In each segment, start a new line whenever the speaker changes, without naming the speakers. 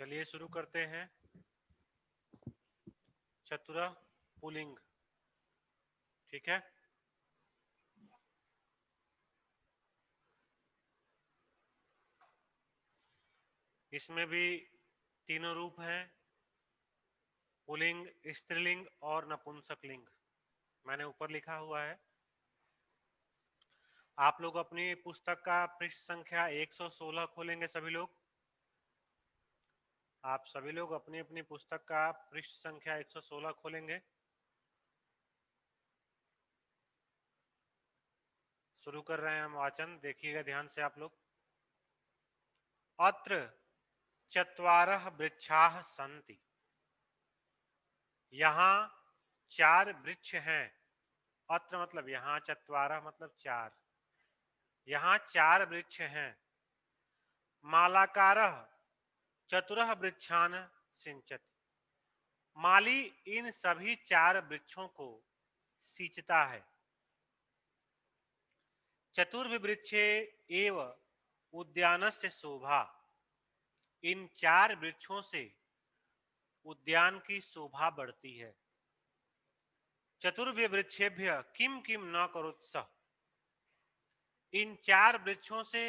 चलिए शुरू करते हैं। चतुरा पुलिंग, ठीक है। इसमें भी तीनों रूप हैं, पुलिंग, स्त्रीलिंग और नपुंसकलिंग। मैंने ऊपर लिखा हुआ है। आप लोग अपनी पुस्तक का पृष्ठ संख्या 116 खोलेंगे। सभी लोग, आप सभी लोग अपनी अपनी पुस्तक का पृष्ठ संख्या 116 खोलेंगे। शुरू कर रहे हैं हम वाचन, देखिएगा ध्यान से आप लोग। अत्र चत्वारः वृक्षाः सन्ति। यहाँ 4 वृक्ष हैं। अत्र मतलब यहाँ, चत्वारः मतलब 4। यहाँ 4 वृक्ष हैं। मालाकारः चतुरः वृक्षान् सिंचति। माली इन सभी 4 वृक्षों को सींचता है। चतुर्वृक्षे एव उद्यानस्य शोभा। इन 4 वृक्षों से उद्यान की शोभा बढ़ती है। चतुर्वृक्षेभ्य किम किम न करोत्सः। इन 4 वृक्षों से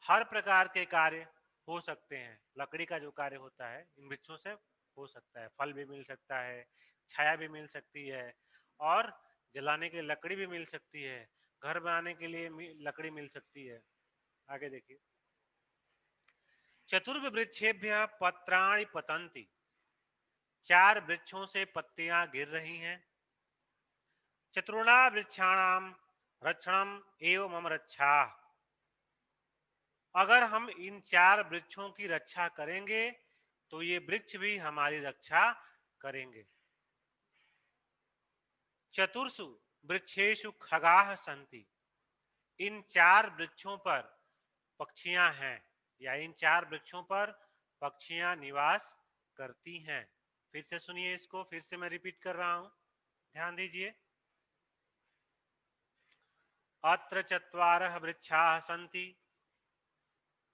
हर प्रकार के कार्य हो सकते हैं। लकड़ी का जो कार्य होता है इन वृक्षों से हो सकता है। फल भी मिल सकता है, छाया भी मिल सकती है, और जलाने के लिए लकड़ी भी मिल सकती है, घर बनाने के लिए लकड़ी मिल सकती है। आगे देखिए। चतुर्वृक्षेभ्य पत्राणि पतन्ति। 4 वृक्षों से पत्तियां गिर रही हैं। चतुर्णा वृक्षाणाम रक्षणम एवं मम रक्षा। अगर हम इन 4 वृक्षों की रक्षा करेंगे तो ये वृक्ष भी हमारी रक्षा करेंगे। चतुर्षु वृक्षेषु खगाः सन्ति। इन 4 वृक्षों पर पक्षियां हैं, या इन 4 वृक्षों पर पक्षियां निवास करती हैं। फिर से सुनिए इसको, फिर से मैं रिपीट कर रहा हूं, ध्यान दीजिए। अत्र चत्वारः वृक्षाः सन्ति।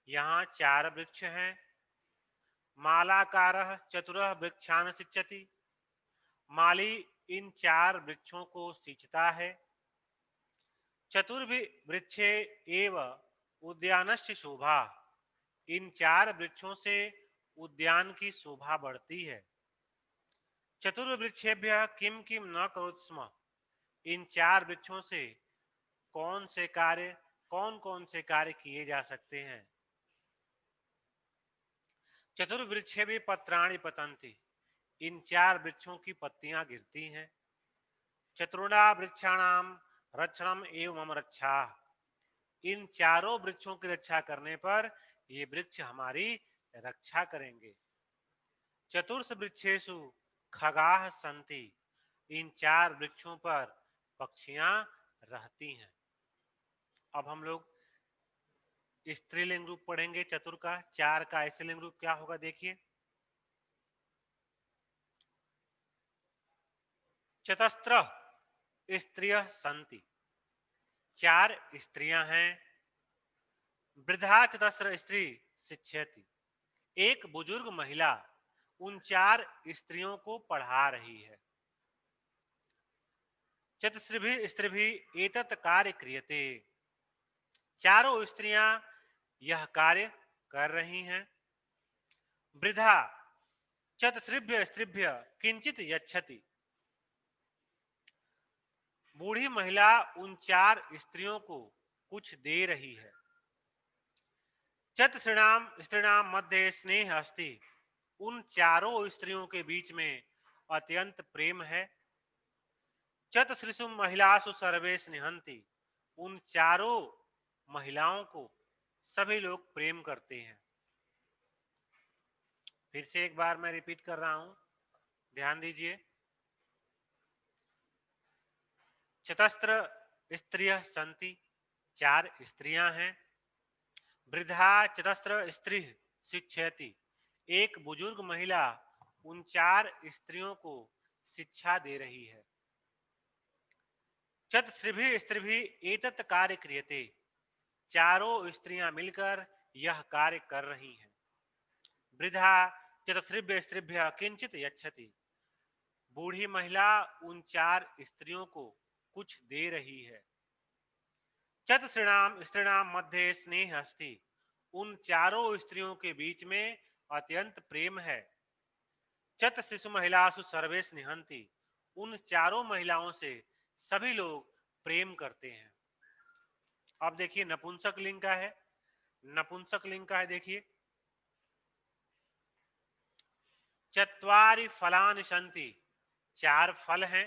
यहाँ 4 वृक्ष हैं। मालाकारः चतुरः वृक्षान् सिंचति। माली इन 4 वृक्षों को सींचता है। चतुर्वृक्षे एव उद्यानस्य शोभा। इन 4 वृक्षों से उद्यान की शोभा बढ़ती है। चतुर्वृक्षेभ्यः किम किम न करोति स्म। इन 4 वृक्षों से कौन कौन से कार्य किए जा सकते हैं। चतुर्वृक्षे भी पत्राणि पतन्ति। इन 4 वृक्षों की पत्तियां गिरती हैं। चतुर्णा वृक्षाणाम रक्षणम एवं मम रक्षा। इन चारों वृक्षों की रक्षा करने पर ये वृक्ष हमारी रक्षा करेंगे। चतुर्थ वृक्षेषु खगाः सन्ति। इन 4 वृक्षों पर पक्षियां रहती हैं। अब हम लोग स्त्रीलिंग रूप पढ़ेंगे चतुर का। 4 का स्त्रीलिंग रूप क्या होगा, देखिए। चतस्त्र स्त्रियः सन्ति। 4 स्त्रियां हैं। वृद्धा चतस्र स्त्री शिक्षयति। एक बुजुर्ग महिला उन 4 स्त्रियों को पढ़ा रही है। चतुस्त्रिभिः स्त्रिभिः एतत् कार्य क्रियते। चारों स्त्रियां यह कार्य कर रही हैं। वृद्धा चतुस्त्रिभ्य स्त्रिभ्य किंचित यच्छति। बूढ़ी महिला उन 4 स्त्रियों को कुछ दे रही है। चतुर्णाम स्त्रीणाम मध्य स्नेह अस्ति। उन चारों स्त्रियों के बीच में अत्यंत प्रेम है। चतुर्षु महिलासु सर्वे स्नेहंति। उन चारों महिलाओं को सभी लोग प्रेम करते हैं। फिर से एक बार मैं रिपीट कर रहा हूं, ध्यान दीजिए। चतस्त्र स्त्रियः सन्ति। 4 स्त्रियां हैं। वृद्धा चतस्त्र स्त्री शिक्षयति। एक बुजुर्ग महिला उन 4 स्त्रियों को शिक्षा दे रही है। चतुस्त्रिभिः स्त्रिभिः एतत् कार्य क्रियते। चारों स्त्रियां मिलकर यह कार्य कर रही हैं। वृद्धा चतुस्रिभ्य स्त्रीभ्य किंचित यच्छति। बूढ़ी महिला उन 4 स्त्रियों को कुछ दे रही है। चतुर्णाम स्त्रीणाम मध्य स्नेह अस्ति। उन चारों स्त्रियों के बीच में अत्यंत प्रेम है। चत शिशु महिलासु सर्वे स्नेहंती। उन चारों महिलाओं से सभी लोग प्रेम करते हैं। अब देखिए नपुंसक लिंग का है। नपुंसक लिंग का है, देखिए चत्वारि फलानि सन्ति। 4 फल हैं।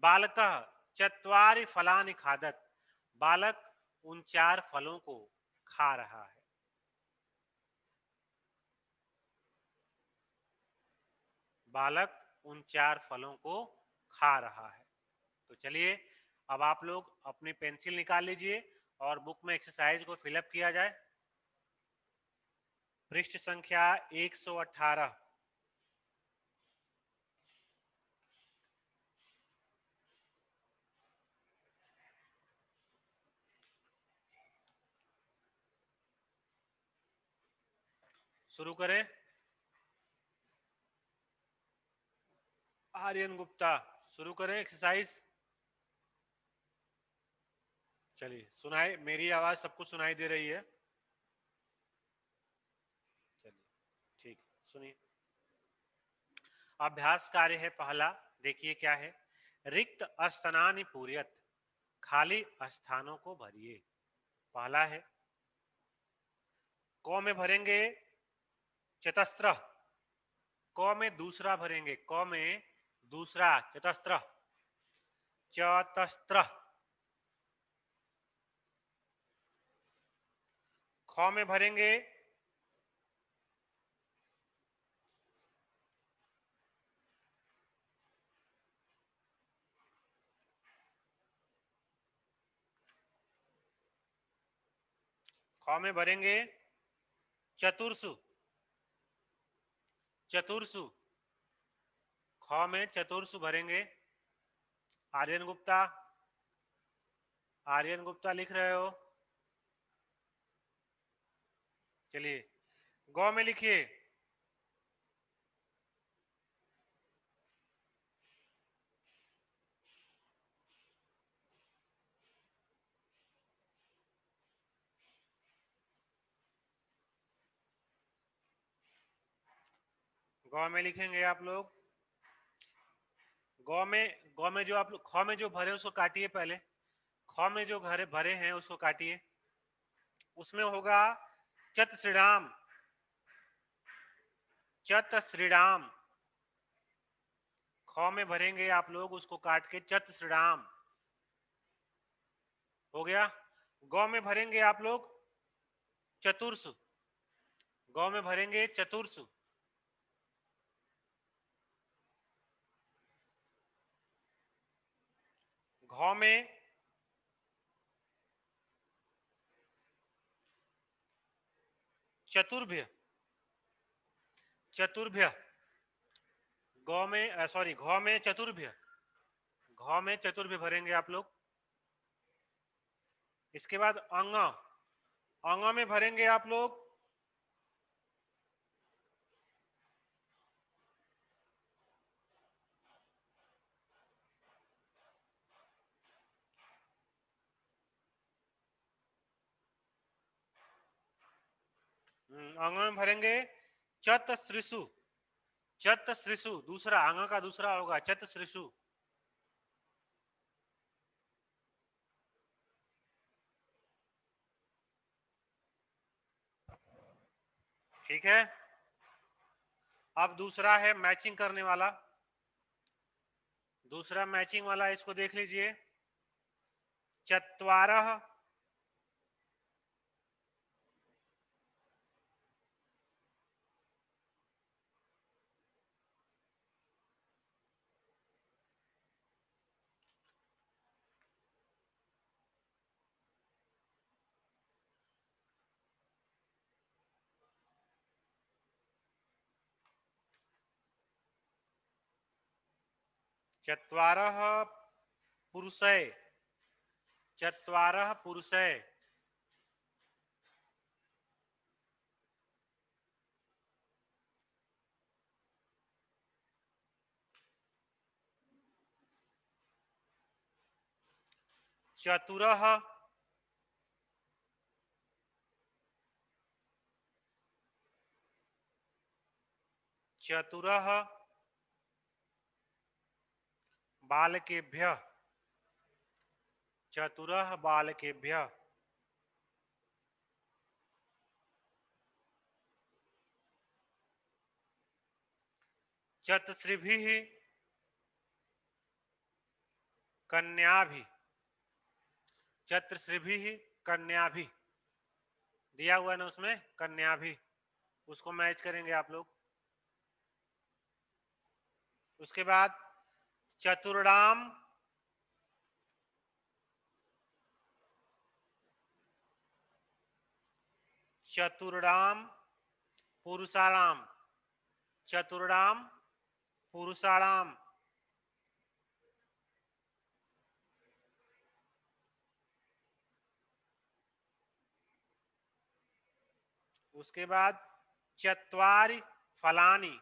बालकः चत्वारि फलानि खादत। बालक उन 4 फलों को खा रहा है। बालक उन 4 फलों को खा रहा है। तो चलिए अब आप लोग अपनी पेंसिल निकाल लीजिए और बुक में एक्सरसाइज को फिलअप किया जाए। पृष्ठ संख्या 118। शुरू करें। आर्यन गुप्ता शुरू करें एक्सरसाइज। चलिए सुनाए, मेरी आवाज सबको सुनाई दे रही है? चलिए ठीक, सुनिए। अभ्यास कार्य है पहला, देखिए क्या है। रिक्त स्थानानि पूर्यत। खाली स्थानों को भरिए। पहला है क में भरेंगे चतस्त्र। क में दूसरा भरेंगे, क में दूसरा चतस्त्र। चतस्त्र। ख में भरेंगे ख में भरेंगे चतुर्सु। चतुर्सु। ख में चतुर्सु भरेंगे। आर्यन गुप्ता, आर्यन गुप्ता लिख रहे हो? चलिए गौ में लिखिए। गौ में लिखेंगे आप लोग। गौ में जो आप लोग ख में जो भरे उसको काटिए पहले। ख में जो घरे भरे हैं उसको काटिए। उसमें होगा चत श्रीराम। चत श्रीराम। ख में भरेंगे आप लोग उसको काट के चत श्रीराम हो गया। गौ में भरेंगे आप लोग चतुर्सु। गौ में भरेंगे चतुर्सु। घ में चतुर्भ्य। चतुर्भ्य। गौ में सॉरी घ में चतुर्भ्य। घ में चतुर्भ्य भरेंगे आप लोग। इसके बाद अंग। अंग में भरेंगे आप लोग अंग में भरेंगे चत श्रीसु। चत श्रीसु दूसरा अंग का दूसरा होगा चत श्रीसु। ठीक है। अब दूसरा है मैचिंग करने वाला। दूसरा मैचिंग वाला इसको देख लीजिए। चत्वारः। चत्वारः पुरुषय। चत्वारः पुरुषय। 。 。 . 。 . । 。 . 。 . 。 . 。 . 。 . 。 . 。 . 。 . 。 。 . 。 . 。 。 . 。 。 。 。 . 。 。 . 。 。 . 。 . 。 。 . 。 . 。 。 . 。 . 。 . चतुरः, चतुरः बालकेभ्यः, चतुरः बालकेभ्यः, चतस्रिभिः कन्याभिः, चतस्रिभिः कन्याभिः, दिया हुआ है ना उसमें कन्याभिः, उसको मैच करेंगे आप लोग। उसके बाद चतुर्णाम, चतुर्णाम पुरुषाणाम, चतुर्णाम पुरुषाणाम, उसके बाद चत्वारि फलानि,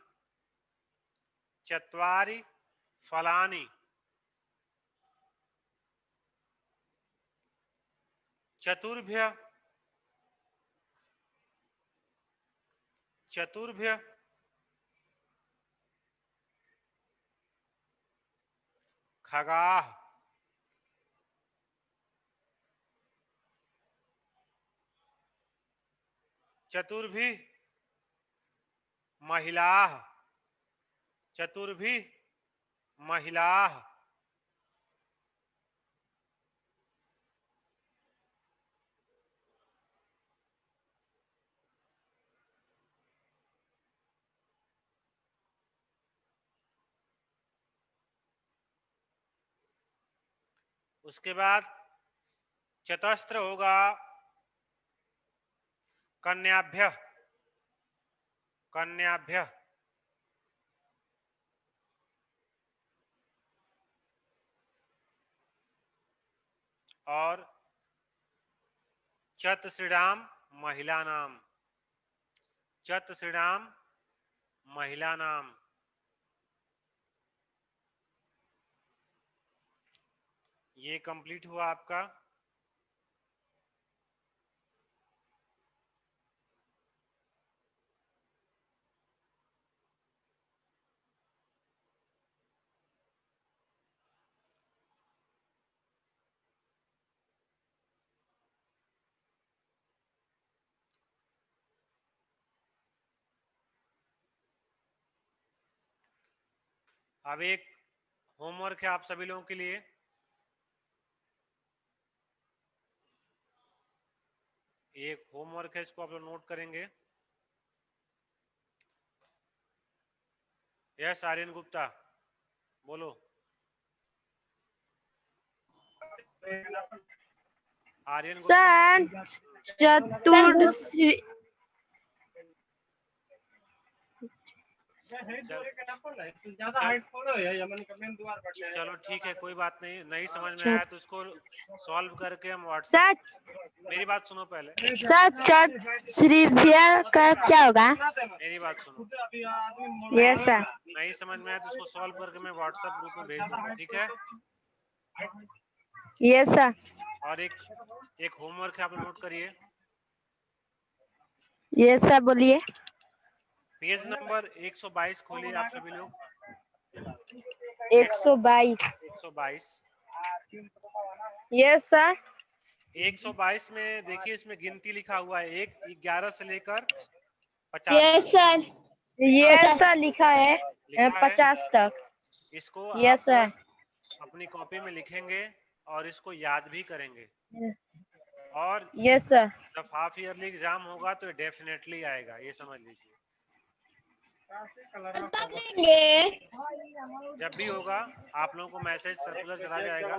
चत्वारि फलानि, चतुर्भ्य, चतुर्भ्य खगाः, चतुर्भिः महिलाः, चतुर्भिः महिलाः, उसके बाद चतस्त्र होगा कन्याभ्य, कन्याभ्य, और चतुश्रीणाम महिलानाम, चतुश्रीणाम महिलानाम। ये कंप्लीट हुआ आपका। अब एक होमवर्क है आप सभी लोगों के लिए। एक होमवर्क है, इसको आप लोग नोट करेंगे। यस आर्यन गुप्ता बोलो। आर्यन गुप्ता।
चतुर्श्री
चलो ठीक है, कोई बात नहीं, नहीं समझ में आया तो उसको सॉल्व करके हम व्हाट्सएप। मेरी बात सुनो पहले।
चतुर्श्रीभ्य का क्या होगा?
मेरी बात सुनो।
Yes sir.
नहीं समझ में आया तो उसको सॉल्व करके मैं व्हाट्सएप ग्रुप में भेज दूंगा, ठीक है?
Yes sir.
और एक होमवर्क है, आप नोट करिए।
यस सर बोलिए।
पेज नंबर 122 खोलिए आप सभी लोग।
122।
122।
Yes sir.
122 में देखिए, इसमें गिनती लिखा हुआ है 11 से लेकर 50।
Yes sir.
यस सर लिखा है
लिखा है।
50 तक।
इसको
यस
आप
सर।
अपनी कॉपी में लिखेंगे और इसको याद भी करेंगे। और
यस सर।
जब हाफ ईयरली एग्जाम होगा तो डेफिनेटली आएगा, ये समझ लीजिए। जब भी होगा आप लोगों को मैसेज सर्कुलर चला जाएगा,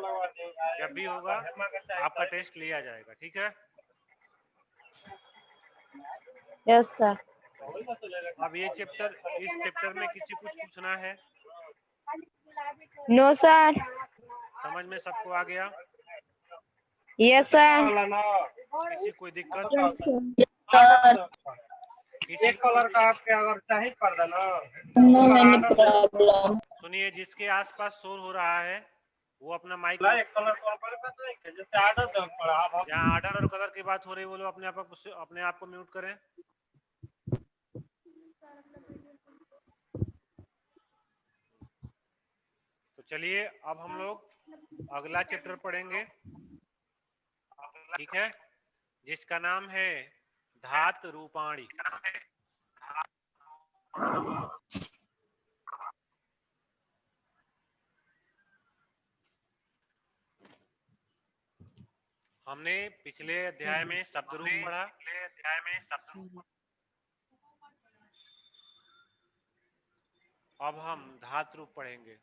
जब भी होगा आपका टेस्ट लिया जाएगा, ठीक है?
Yes sir.
अब ये चैप्टर, इस चैप्टर में किसी कुछ पूछना है?
No sir.
समझ में सबको आ गया?
Yes sir.
किसी कोई दिक्कत?
किसी कलर का आपके अगर चाहिए पर्दा ना,
नो एनी प्रॉब्लम।
सुनिए, जिसके आसपास शोर हो रहा है वो अपना माइक
ला एक कलर कॉल पर बात नहीं है, जैसे आर्डर दे पड़ा अब
जहाँ ऑर्डर और कलर की बात हो रही है वो लोग अपने आप को म्यूट करें। तो चलिए अब हम लोग अगला चैप्टर पढ़ेंगे, ठीक है, जिसका नाम है धात रूपाणी। हमने पिछले अध्याय में शब्द रूप पढ़ा, अब हम धात रूप पढ़ेंगे।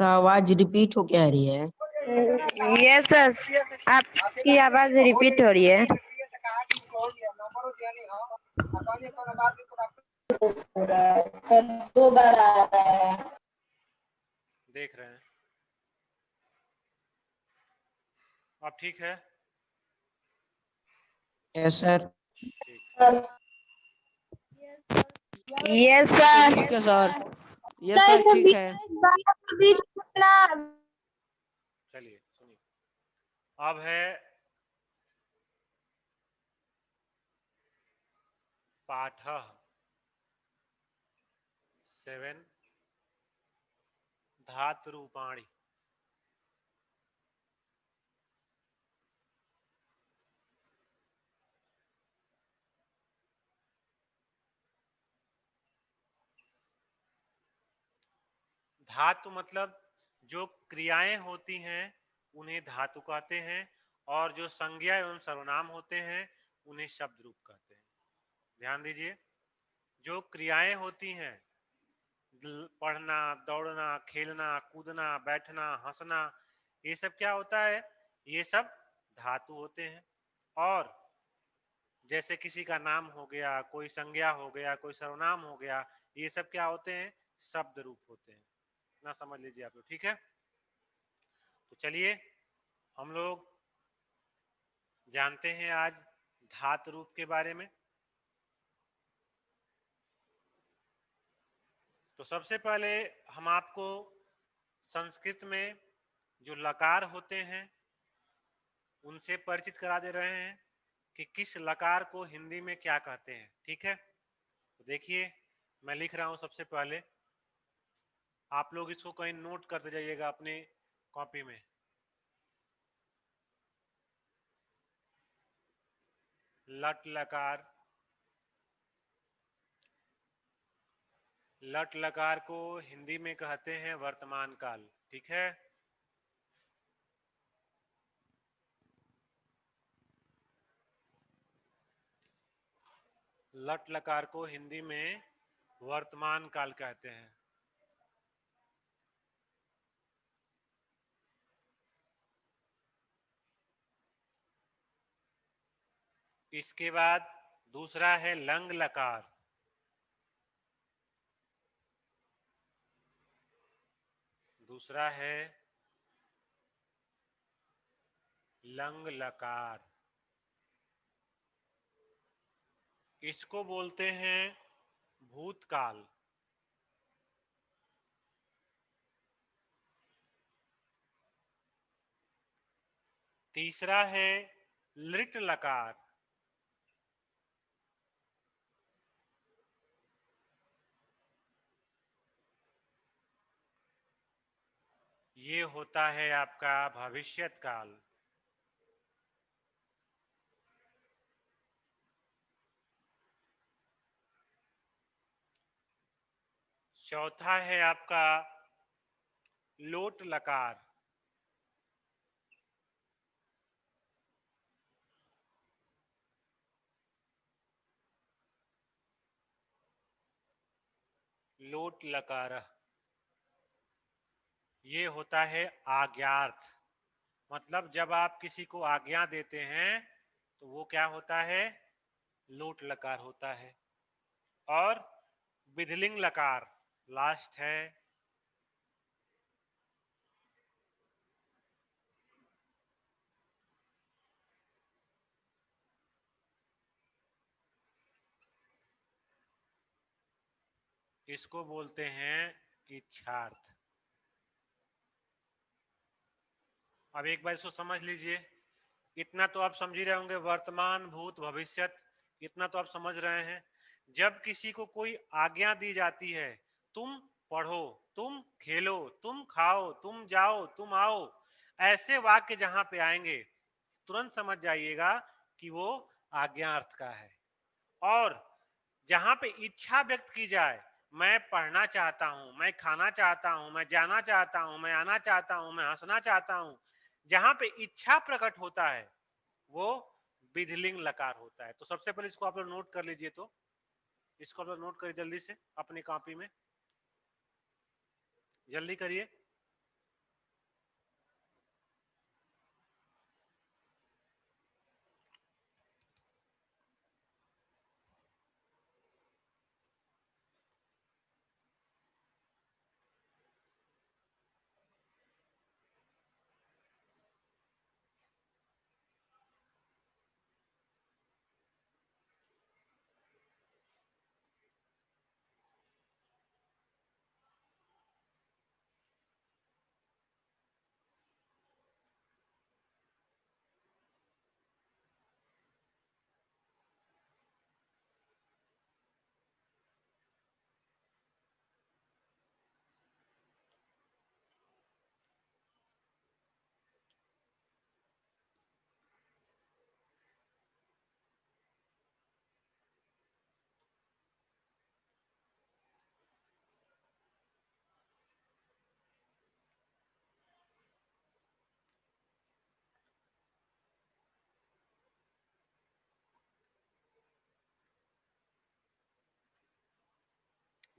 आवाज रिपीट हो क्या रही है?
यस सर, आपकी आवाज रिपीट हो रही है।
दो बार आ रहा है।
देख रहे हैं, अब ठीक है।
Yes sir.
Yes sir.
ठीक है सर। यस सर ठीक है।
चलिए सुनिए, अब है पाठ 7 धात रूपाणी। धातु मतलब जो क्रियाएं होती हैं उन्हें धातु कहते हैं, और जो संज्ञा एवं सर्वनाम होते हैं उन्हें शब्द रूप कहते हैं। ध्यान दीजिए, जो क्रियाएं होती हैं, पढ़ना, दौड़ना, खेलना, कूदना, बैठना, हंसना, ये सब क्या होता है? ये सब धातु होते हैं। और जैसे किसी का नाम हो गया, कोई संज्ञा हो गया, कोई सर्वनाम हो गया, ये सब क्या होते हैं? शब्द रूप होते हैं। ना समझ लीजिए आप लोग, ठीक है। तो चलिए हम लोग जानते हैं आज धातु रूप के बारे में। तो सबसे पहले हम आपको संस्कृत में जो लकार होते हैं उनसे परिचित करा दे रहे हैं कि किस लकार को हिंदी में क्या कहते हैं, ठीक है। तो देखिए मैं लिख रहा हूं, सबसे पहले आप लोग इसको कहीं नोट करते जाइएगा अपने कॉपी में। लट लकार, लट लकार को हिंदी में कहते हैं वर्तमान काल, ठीक है। लट लकार को हिंदी में वर्तमान काल कहते हैं। इसके बाद दूसरा है लंग लकार। दूसरा है लंग लकार, इसको बोलते हैं भूतकाल। तीसरा है लिट लकार। ये होता है आपका भविष्यत काल। चौथा है आपका लोट लकार। लोट लकार ये होता है आज्ञार्थ, मतलब जब आप किसी को आज्ञा देते हैं तो वो क्या होता है? लोट लकार होता है। और विधिलिंग लकार लास्ट है। इसको बोलते हैं इच्छार्थ। अब एक बार इसको समझ लीजिए। इतना तो आप समझ ही रहे होंगे, वर्तमान भूत भविष्यत, इतना तो आप समझ रहे हैं। जब किसी को कोई आज्ञा दी जाती है, तुम पढ़ो, तुम खेलो, तुम खाओ, तुम जाओ, तुम आओ, ऐसे वाक्य जहां पे आएंगे तुरंत समझ जाइएगा कि वो आज्ञा अर्थ का है। और जहां पे इच्छा व्यक्त की जाए, मैं पढ़ना चाहता हूं, मैं खाना चाहता हूं, मैं जाना चाहता हूं, मैं आना चाहता हूं, मैं हंसना चाहता हूं, जहां पे इच्छा प्रकट होता है वो विधिलिंग लकार होता है। तो सबसे पहले इसको आप लोग नोट कर लीजिए। तो इसको आप लोग नोट करिए जल्दी से अपनी कॉपी में, जल्दी करिए।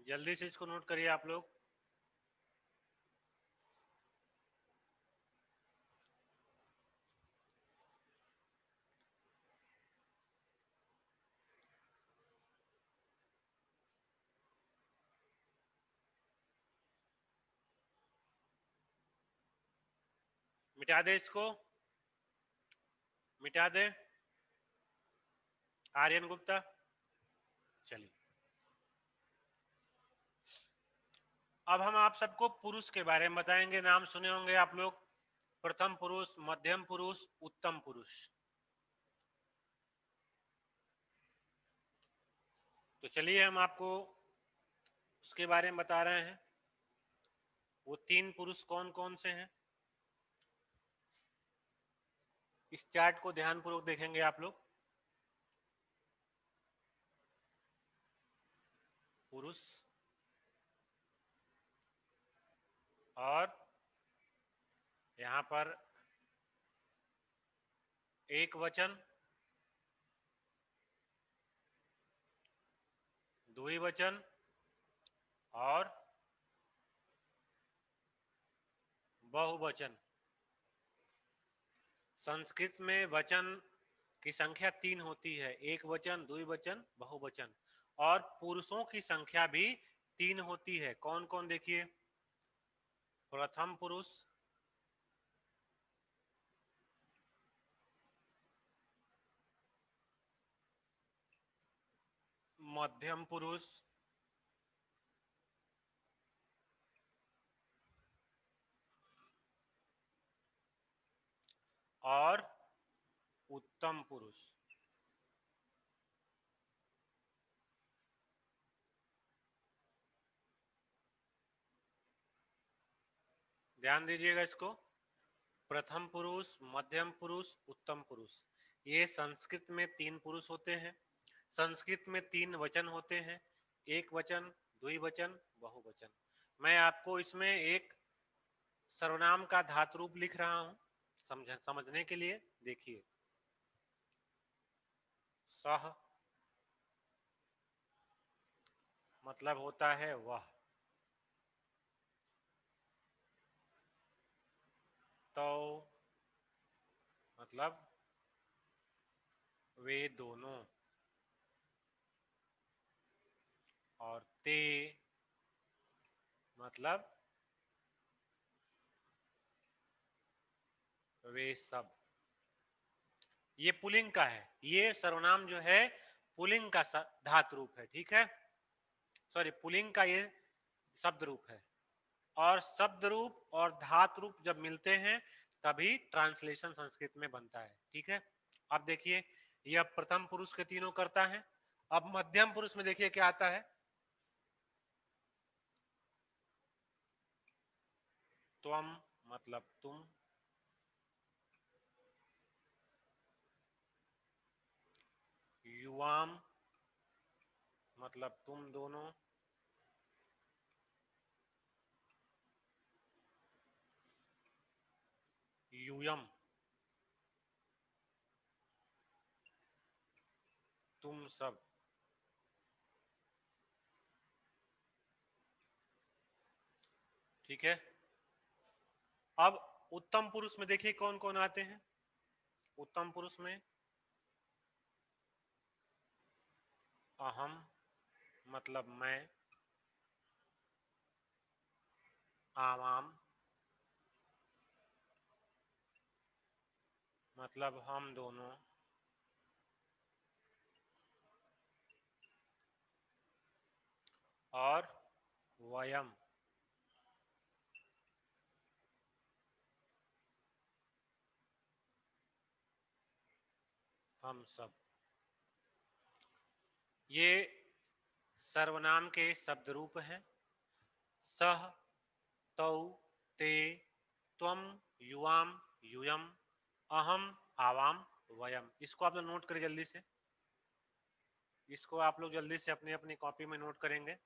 जल्दी से इसको नोट करिए आप लोग। मिटा दे इसको, मिटा दे। आर्यन गुप्ता, चलिए। अब हम आप सबको पुरुष के बारे में बताएंगे। नाम सुने होंगे आप लोग, प्रथम पुरुष, मध्यम पुरुष, उत्तम पुरुष। तो चलिए हम आपको उसके बारे में बता रहे हैं। वो तीन पुरुष कौन कौन से हैं, इस चार्ट को ध्यानपूर्वक देखेंगे आप लोग। पुरुष और यहां पर एक वचन, द्विवचन और बहुवचन। संस्कृत में वचन की संख्या 3 होती है, एक वचन, द्विवचन, बहुवचन। और पुरुषों की संख्या भी 3 होती है। कौन कौन, देखिए। प्रथम पुरुष, मध्यम पुरुष और उत्तम पुरुष। ध्यान दीजिएगा इसको। प्रथम पुरुष, मध्यम पुरुष, उत्तम पुरुष, ये संस्कृत में 3 पुरुष होते हैं। संस्कृत में 3 वचन होते हैं, एक वचन, द्विवचन, बहुवचन। मैं आपको इसमें एक सर्वनाम का धातु रूप लिख रहा हूं समझने के लिए। देखिए, सह मतलब होता है वह, तो मतलब वे दोनों, और ते मतलब वे सब। ये पुल्लिंग का है, ये सर्वनाम जो है पुल्लिंग का धातु रूप है, ठीक है। सॉरी पुल्लिंग का ये शब्द रूप है। और शब्द रूप और धातु रूप जब मिलते हैं तभी ट्रांसलेशन संस्कृत में बनता है। ठीक है, अब देखिए यह प्रथम पुरुष के तीनों करता है। अब मध्यम पुरुष में देखिए क्या आता है, त्वम मतलब तुम, युवाम मतलब तुम दोनों, यूयम तुम सब। ठीक है, अब उत्तम पुरुष में देखिए कौन कौन आते हैं। उत्तम पुरुष में अहम मतलब मैं, आवाम मतलब हम दोनों, और वयम हम सब। ये सर्वनाम के शब्द रूप हैं। सह, तौ, ते, त्वम, युवाम, यूयम, अहम, आवाम, वयम। इसको आप लोग नोट करें जल्दी से, इसको आप लोग जल्दी से अपनी अपनी कॉपी में नोट करेंगे।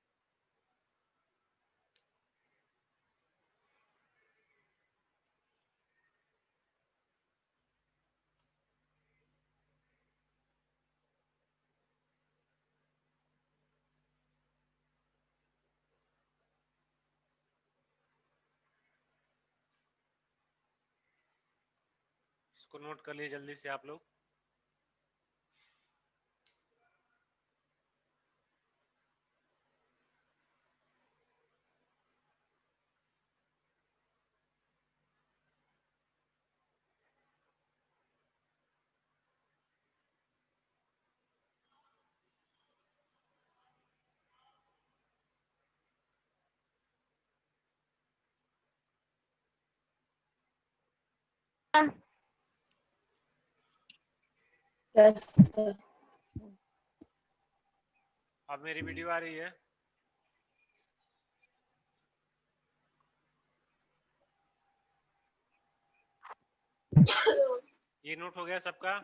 इसको नोट कर लिए जल्दी से आप लोग।
Yes, sir.
अब मेरी वीडियो आ रही है? ये नोट हो गया सबका?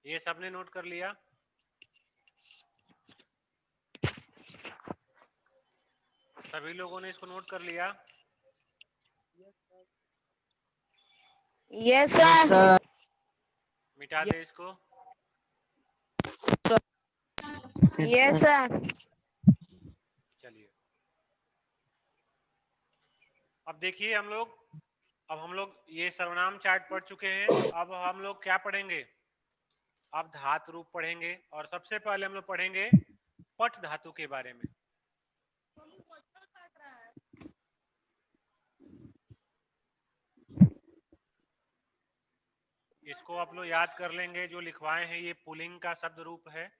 ये सबने नोट कर लिया? सभी लोगों ने इसको नोट कर लिया?
Yes,
Yes,
sir.
sir.
मिटा दे इसको।
Yes, sir.
चलिए, अब देखिए अब हम लोग ये सर्वनाम चार्ट पढ़ चुके हैं। अब हम लोग क्या पढ़ेंगे? अब धातु रूप पढ़ेंगे, और सबसे पहले हम लोग पढ़ेंगे पट धातु के बारे में। इसको आप लोग याद कर लेंगे, जो लिखवाए हैं ये पुल्लिंग का शब्द रूप है,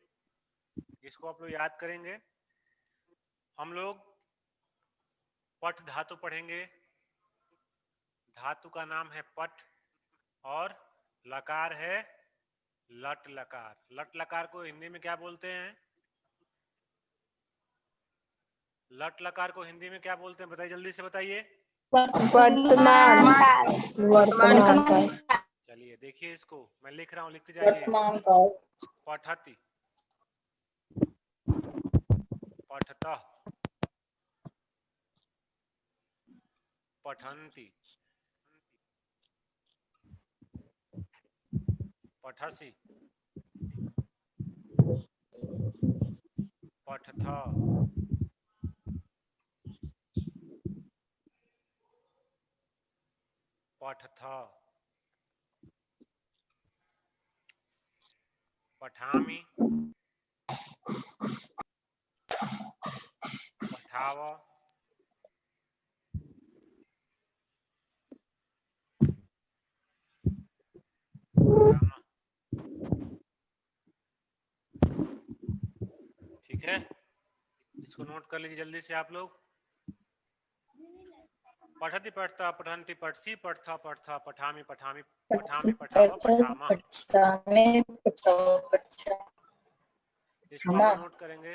इसको आप लोग याद करेंगे। हम लोग पट धातु पढ़ेंगे। धातु का नाम है पट, और लकार है लट लकार। लट लकार को हिंदी में क्या बोलते हैं? लट लकार को हिंदी में क्या बोलते हैं? बताइए, जल्दी से बताइए।
वर्तमान
वर्तमान
चलिए देखिए, इसको मैं लिख रहा हूँ, लिखते जाइए। पठति, पठतः, पठन्ति, पठसि, पठथ, पठथ, पठामि, पठाव, पठामः। ठीक है, इसको नोट कर लीजिए जल्दी से आप लोग। पठति पठता पठन्ति पठसी पठता पठता पठामि पठामि पठामि पठाव पठामा। इसको हम नोट करेंगे।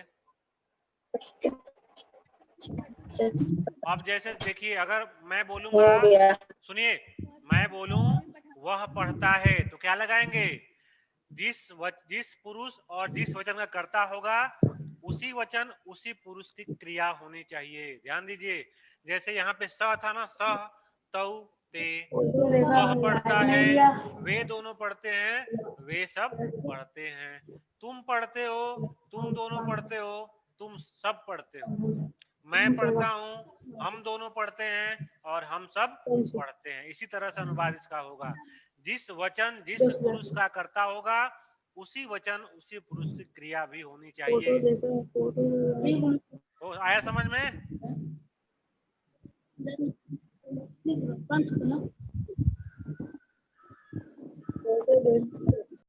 अब जैसे देखिए, अगर मैं बोलूंगा, सुनिए, मैं बोलूं वह पढ़ता है, तो क्या लगाएंगे? जिस पुरुष और जिस वचन का कर्ता होगा उसी वचन उसी पुरुष की क्रिया होनी चाहिए। ध्यान दीजिए, जैसे यहाँ पे स था ना, स तौ ते, वह पढ़ता है, वे दोनों पढ़ते हैं, वे सब पढ़ते हैं, तुम पढ़ते हो, तुम दोनों पढ़ते हो, तुम सब पढ़ते हो, मैं पढ़ता हूँ, हम दोनों पढ़ते हैं और हम सब पढ़ते हैं। इसी तरह से अनुवाद इसका होगा। जिस वचन जिस पुरुष का कर्ता होगा उसी वचन उसी पुरुष की क्रिया भी होनी चाहिए। तो आया समझ में?